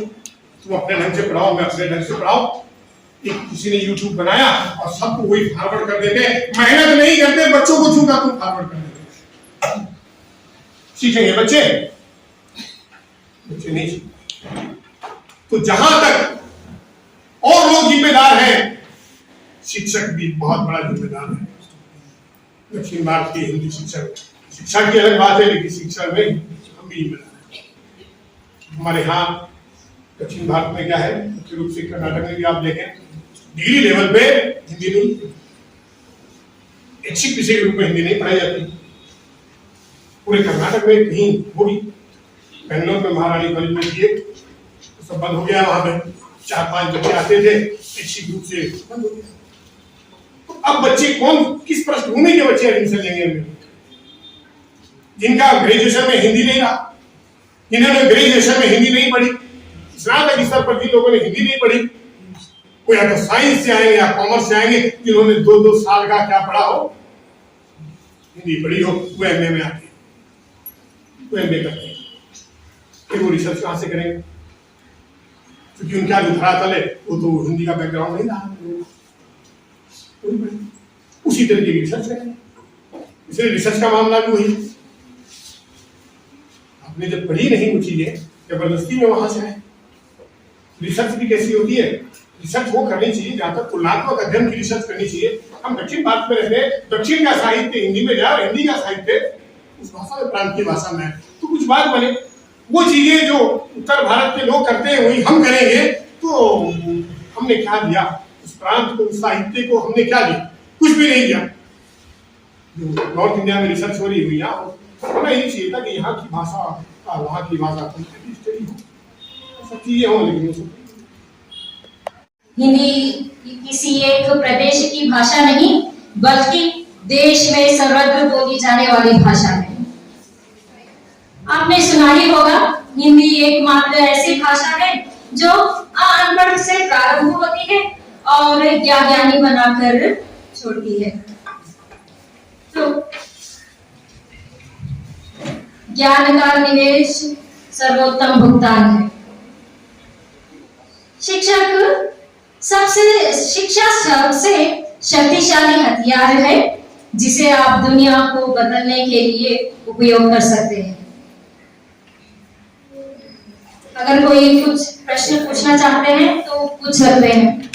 तुम अपने ढंग से पढ़ाओ, मैं अपने ढंग से पढ़ाओ। एक किसी ने यूट्यूब बनाया और सबको वही फॉरवर्ड कर देते, मेहनत नहीं करते, बच्चों को छूटा तुम फॉरवर्ड कर देते। सीखेंगे बच्चे? बच्चे नहीं सीखेंगे। तो जहां तक और लोग जिम्मेदार हैं, शिक्षक भी बहुत बड़ा जिम्मेदार है। दक्षिण भारत की हिंदी शिक्षा की अलग बात है, लेकिन शिक्षा में हम भी जिम्मेदार हैं। हमारे यहाँ दक्षिण भारत में क्या है, मुख्य रूप से कर्नाटक में भी आप देखें, डिग्री लेवल पे हिंदी नहीं, ऐच्छिक विषय के रूप में हिंदी नहीं पढ़ाई जाती। पूरे कर्नाटक में कहीं वो भी, बेंगलोर में महारानी कॉलेज में किए तो सब बंद हो गया। वहां पे 4-5 बच्चे आते थे, ऐच्छिक रूप से बंद हो गया। तो अब बच्चे कौन, किस पृष्ठभूमि के बच्चे एडमिशन लेंगे? जिनका ग्रेजुएशन में हिंदी नहीं रहा, जिन्होंने ग्रेजुएशन में हिंदी नहीं पढ़ी, स्नातक स्तर पर जिन लोगों ने हिंदी नहीं पढ़ी, वो या तो साइंस से आएंगे या कॉमर्स से आएंगे, जिन्होंने 2-2 साल का क्या पढ़ा हो, हिंदी पढ़ी हो, वो एमए में आते हैं, वो एमए करते हैं। फिर वो रिसर्च कहां से करेंगे? क्योंकि उनका जो धरातल है वो तो हिंदी का बैकग्राउंड नहीं रहा, उसी तरीके की रिसर्च करेंगे। इसलिए रिसर्च का मामला भी वही, आपने जब पढ़ी नहीं वो चीजें, जबरदस्ती में वहां से है। रिसर्च भी कैसी होती है? रिसर्च वो करनी चाहिए जहां तक तुलनात्मक अध्ययन की रिसर्च करनी चाहिए। हम दक्षिण भारत में रहते हैं, दक्षिण का साहित्य हिंदी में जाए, हिंदी का साहित्य उस भाषा में, प्रांत की भाषा में, तो कुछ बात बने। वो चीजें जो उत्तर भारत के लोग करते हैं वही हम करेंगे, तो हमने क्या दिया उस प्रांत को, उस साहित्य को हमने क्या दिया? कुछ भी नहीं दिया। जो नॉर्थ इंडिया में रिसर्च हो रही हुई, हमें यही चाहिए था कि यहाँ की भाषा का, वहाँ की भाषा को स्टडी हो, सब चीजें हों, लेकिन हिंदी किसी एक प्रदेश की भाषा नहीं, बल्कि देश में सर्वत्र बोली जाने वाली भाषा है। आपने सुना ही होगा, हिंदी एकमात्र ऐसी भाषा है जो अनपढ़ से प्रारंभ होती है और ज्ञानी बनाकर छोड़ती है। तो ज्ञान का निवेश सर्वोत्तम भुगतान है। शिक्षा सबसे शक्तिशाली हथियार है जिसे आप दुनिया को बदलने के लिए उपयोग कर सकते हैं। अगर कोई कुछ प्रश्न पूछना चाहते हैं तो पूछ सकते हैं।